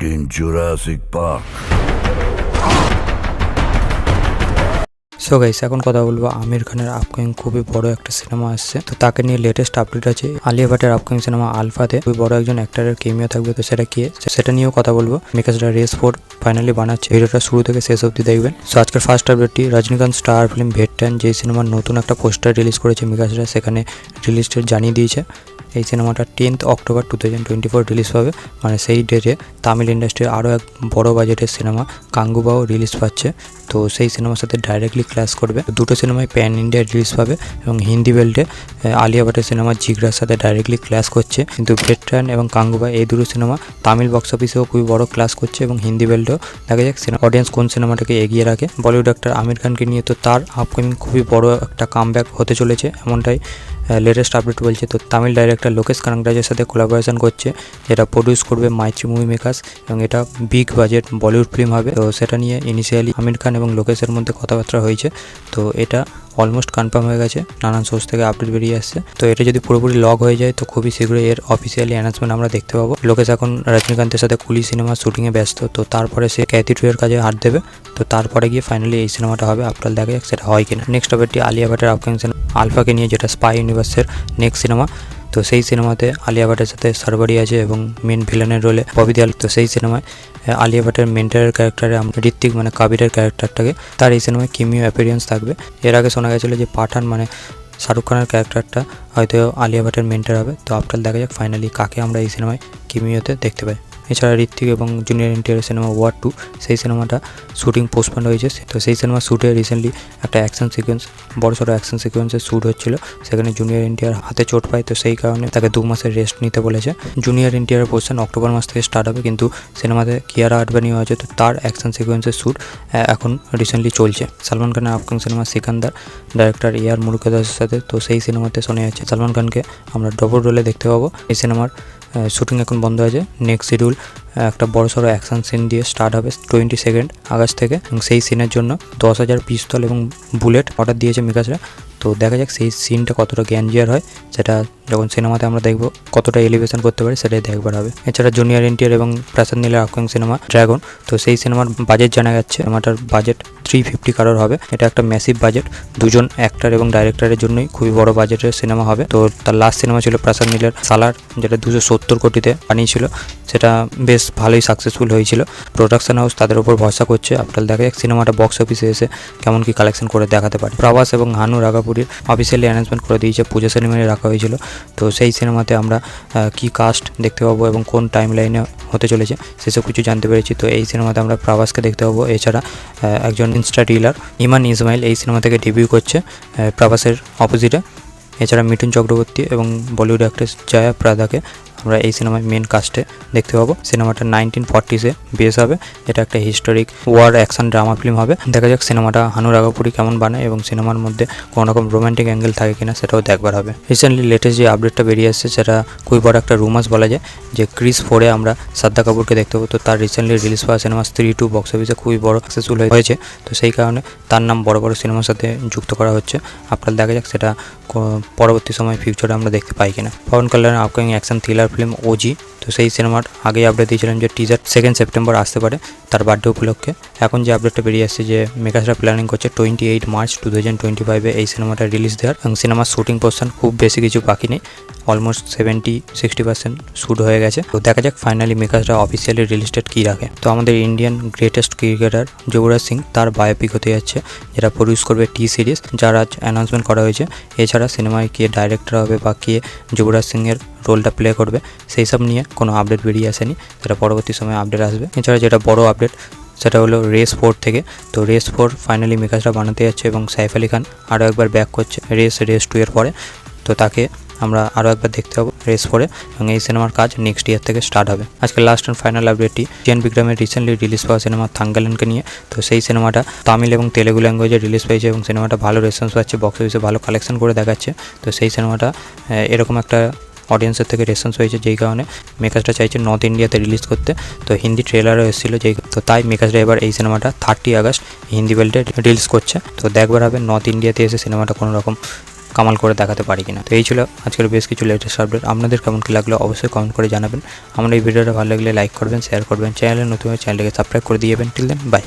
Not in Jurassic Park. So guys, এখন কথা বলবো আমির খানের আপকামিং খুবই বড় একটা সিনেমা আসছে। তো তাকে নিয়ে লেটেস্ট আপডেট আছে। আলিয়া ভাটের আপকামিং সিনেমা আলফাতে খুবই বড় একজন অ্যাক্টরের কেমিও থাকবে। তো সেটা কি, সেটা নিয়েও কথা বলবো। মেকার্সরা রেস 4 ফাইনালি বানাচ্ছে। ভিডিওটা শুরু থেকে শেষ অবধি দেখবেন। সো আজকের ফার্স্ট আপডেটটি, রজনীকান্ত স্টার ফিল্ম ভেট্টান যে সিনেমার নতুন একটা পোস্টার রিলিজ করেছে মেকার্সরা, সেখানে রিলিজ ডেট জানিয়ে দিয়েছে। এই সিনেমাটা 10th অক্টোবর 2024 রিলিজ পাবে। মানে সেই ডেটে তামিল ইন্ডাস্ট্রির আরও এক বড় বাজেটের সিনেমা কাঙ্গুবাও রিলিজ পাচ্ছে। তো সেই সিনেমার সাথে ডাইরেক্টলি ক্লাস করবে। দুটো সিনেমায় প্যান ইন্ডিয়া রিলিজ পাবে এবং হিন্দি বেল্টে আলিয়া ভাটের সিনেমা জিগরার সাথে ডাইরেক্টলি ক্লাস করছে। কিন্তু ভেটরান এবং কাঙ্গুবা এই দুটো সিনেমা তামিল বক্স অফিসেও খুবই বড় ক্লাস করছে এবং হিন্দি বেল্টেও। দেখা যাক অডিয়েন্স কোন সিনেমাটাকে এগিয়ে রাখে। বলিউড অ্যাক্টর আমির খানকে নিয়ে তো তার আপকামিং খুবই বড় একটা কামব্যাক হতে চলেছে, এমনটাই লেটেস্ট আপডেট বলছে। তো তামিল ডাইরেক্টর লোকেশ কানাগরাজের সাথে কোলাবোরেশন করছে, যেটা প্রডিউস করবে মাইত্রী মুভি মেকার্স এবং এটা বিগ বাজেট বলিউড ফিল্ম হবে। তো সেটা নিয়ে ইনিশিয়ালি আমির খান এবং লোকেশের মধ্যে কথাবার্তা হয়েছে। তো এটা অলমোস্ট কনফার্ম হয়ে গেছে, নানান সোর্স থেকে আপডেট বেরিয়ে আসছে। তো এটা যদি পুরোপুরি লগ হয়ে যায় তো খুবই শীঘ্রই এর অফিসিয়ালি অ্যানাউন্সমেন্ট আমরা দেখতে পাবো। লোকেশ এখন রজনীকান্তের সাথে কুলি সিনেমা শুটিংয়ে ব্যস্ত। তো তারপরে সে ক্যাথি টু এর কাজে হাত দেবে। তো তারপরে গিয়ে ফাইনালি এই সিনেমাটা হবে। আপনার দেখা যাক সেটা হয় কিনা। নেক্সট আপডেটটি আলিয়া ভাটের আপকামিং সিনেমা আলফাকে নিয়ে, যেটা স্পাই ইউনিভার্সের নেক্সট সিনেমা। তো সেই সিনেমাতে আলিয়া ভাটের সাথে সরবারি আছে এবং মেন ভিলেনের রোলে ববি দেওয়াল। তো সেই সিনেমায় আলিয়া ভাটের মেন্টারের ক্যারেক্টারে আমরা ঋত্বিক মানে কাবিরের ক্যারেক্টারটাকে, তার এই সিনেমায় কিমিও অ্যাপিয়ারেন্স থাকবে। এর আগে শোনা গেছিলো যে পাঠান মানে শাহরুখ খানের ক্যারেক্টারটা হয়তো আলিয়া ভাটের মেন্টার হবে। তো আপনার দেখা যাক ফাইনালি কাকে আমরা এই সিনেমায় কিমিওতে দেখতে পাই। এছাড়া ঋত্বিক এবং জুনিয়র এনটিআর সিনেমা ওয়ার 2, সেই সিনেমাটা শুটিং পোস্টপন্ড হয়েছে। তো সেই সিনেমা শ্যুটে রিসেন্টলি একটা অ্যাকশন সিকোয়েন্স, বড়সড় অ্যাকশন সিকোয়েন্সের শ্যুট হচ্ছিল। সেখানে জুনিয়র এনটিআর হাতে চোট পায়। তো সেই কারণে তাকে 2 মাসের রেস্ট নিতে বলেছে। জুনিয়র এনটিআর পোর্শন অক্টোবর মাস থেকে স্টার্ট হবে, কিন্তু সিনেমাতে কিয়ারা আডবানিও আছে। তো তার অ্যাকশন সিকোয়েন্সের শ্যুট এখন রিসেন্টলি চলছে। সালমান খানের upcoming cinema Sikandar, director AR মুরুগাদাসের সাথে। তো সেই সিনেমাতে শোনা যাচ্ছে সালমান খানকে আমরা ডবল রোলে দেখতে পাবো। এই সিনেমার শুটিং এখন বন্ধ আছে। নেক্সট শিডিউল একটা বড়সড় অ্যাকশন সিন দিয়ে স্টার্ট হবে 22 আগস্ট থেকে। এবং সেই সিনের জন্য 10,000 পিস্তল এবং বুলেট অর্ডার দিয়েছে মেকার্সরা। তো দেখা যাক সেই সিনটা কতটা জ্ঞানজিয়ার হয়, সেটা যখন সিনেমাতে আমরা দেখবো কতটা এলিভেশন করতে পারে সেটাই দেখবার হবে। এছাড়া জুনিয়র এনটিআর এবং প্রসাদ নীলের আপকামিং সিনেমা ড্রাগন। তো সেই সিনেমার বাজেট জানা যাচ্ছে, সিনেমাটার বাজেট 350 কারোর হবে। এটা একটা ম্যাসিভ বাজেট, দুজন অ্যাক্টর এবং ডাইরেক্টরের জন্যই খুবই বড় বাজেটের সিনেমা হবে। তো তার লাস্ট সিনেমা ছিল প্রসাদ নীলের সালার, যেটা 270 কোটিতে বানিয়েছিল। সেটা বেশ ভালোই সাকসেসফুল হয়েছিল। প্রোডাকশন হাউস তাদের উপর ভরসা করছে। আপনার দেখা যাক সিনেমাটা বক্স অফিসে এসে কেমন কি কালেকশন করে দেখাতে পারে। প্রভাস এবং হানু রাঘাপুরীর অফিসিয়ালি অ্যানাউন্সমেন্ট করে দিয়েছে, পূজা সেরেমনি রাখা হয়েছিল। তো সেই সিনেমাতে আমরা কি কাস্ট দেখতে পাবো এবং কোন টাইম লাইনে হতে চলেছে সেসব কিছু জানতে পেরেছি। তো এই সিনেমাতে আমরা প্রভাসকে দেখতে পাবো। এছাড়া একজন ইনস্টা ডিলার ইমান ইসমাইল এই সিনেমা থেকে ডেবিউ করছে প্রভাসের অপোজিটে। এছাড়া মিঠুন চক্রবর্তী এবং বলিউড অ্যাক্ট্রেস জয়া প্রাদাকে আমরা এই সিনেমায় মেন কাস্টে দেখতে পাবো। সিনেমাটা 1940s বেস হবে। এটা একটা historic war action drama film হবে। দেখা যাক সিনেমাটা হানু রাঘাপুরি কেমন বানায় এবং সিনেমার মধ্যে কোনো রকম রোমান্টিক অ্যাঙ্গেল থাকে কিনা সেটাও দেখবার হবে। রিসেন্টলি লেটেস্ট যে আপডেটটা বেরিয়ে আসছে সেটা খুবই বড় একটা রুমার্স বলা যায় যে ক্রিস 4-এ আমরা শ্রদ্ধা কাপুরকে দেখতে পাবো। তো তার রিসেন্টলি রিলিজ পাওয়া সিনেমা স্ত্রী 2 বক্স অফিসে খুবই বড় সাকসেসফুল হয়েছে। তো সেই কারণে তার নাম বড় বড় সিনেমার সাথে যুক্ত করা হচ্ছে। আপনার দেখা যাক সেটা পরবর্তী সময় ফিউচারে আমরা দেখতে পাই কিনা। পবন কল্যাণের upcoming action thriller film OG. তো সেই সিনেমার আগেই আপডেট দিয়েছিলেন যে টিজার 2 সেপ্টেম্বর আসতে পারে তার বার্থডে উপলক্ষে। এখন যে আপডেটটা বেরিয়ে আসছে যে মেকার্সরা প্ল্যানিং করছে 28 মার্চ 2025-এ এই সিনেমাটা রিলিজ দেওয়ার। এবং সিনেমার শুটিং পোর্শন খুব বেশি কিছু বাকি নেই, অলমোস্ট 70-60% শ্যুট হয়ে গেছে। তো দেখা যাক ফাইনালি মেকার্সরা অফিসিয়ালি রিলিজ ডেট কী রাখে। তো আমাদের Indian greatest cricketer Yuvraj Singh তার বায়োপিক হতে যাচ্ছে, যেটা প্রডিউস করবে টি সিরিজ, যার আজ অ্যানাউন্সমেন্ট করা হয়েছে। এছাড়া সিনেমায় কে ডাইরেক্টর হবে বা কে যুবরাজ সিংয়ের রোলটা প্লে করবে সেই সব নিয়ে কোনো আপডেট বেরিয়ে আসেনি, যেটা পরবর্তী সময়ে আপডেট আসবে। এছাড়া যেটা বড় আপডেট সেটা হলো রেস 4 থেকে। তো রেস 4 ফাইনালি মেকার্সরা বানাতে যাচ্ছে এবং সাইফ আলি খান আরও একবার ব্যাক করছে রেস 2 এর পরে। তো তাকে আমরা আরও একবার দেখতে পাবো রেস 4-এ এবং এই সিনেমার কাজ নেক্সট ইয়ার থেকে স্টার্ট হবে। আজকে লাস্ট অ্যান্ড ফাইনাল আপডেটটি জিয়ান বিক্রমের রিসেন্টলি রিলিজ পাওয়া সিনেমা থাঙ্গালেনকে নিয়ে। তো সেই সিনেমাটা তামিল এবং তেলেগু ল্যাঙ্গুয়েজে রিলিজ পেয়েছে এবং সিনেমাটা ভালো রেসপন্স পাচ্ছে, বক্স অফিসে ভালো কালেকশন করে দেখাচ্ছে। তো সেই সিনেমাটা এরকম একটা অডিয়েন্সের থেকে রেসপন্স হয়েছে, যেই কারণে মেকার্সরা চাইছে নর্থ ইন্ডিয়াতে রিলিজ করতে। তো হিন্দি ট্রেলারও এসেছিলো তো তাই মেকার্সরা এবার এই সিনেমাটা 30 আগস্ট হিন্দি বেল্টে রিলিজ করছে। তো দেখবার হবে নর্থ ইন্ডিয়াতে এসে সিনেমাটা কোনো রকম কামাল করে দেখাতে পারি কিনা। তো এই ছিল আজকের বেশ কিছু লেটেস্ট আপডেট। আপনাদের কেমন কি লাগলো অবশ্যই কমেন্ট করে জানাবেন। আমার এই ভিডিওটা ভালো লাগলে লাইক করবেন, শেয়ার করবেন, চ্যানেলে নতুন চ্যানেলটিকে সাবস্ক্রাইব করে দিয়ে যাবেন। Till then by.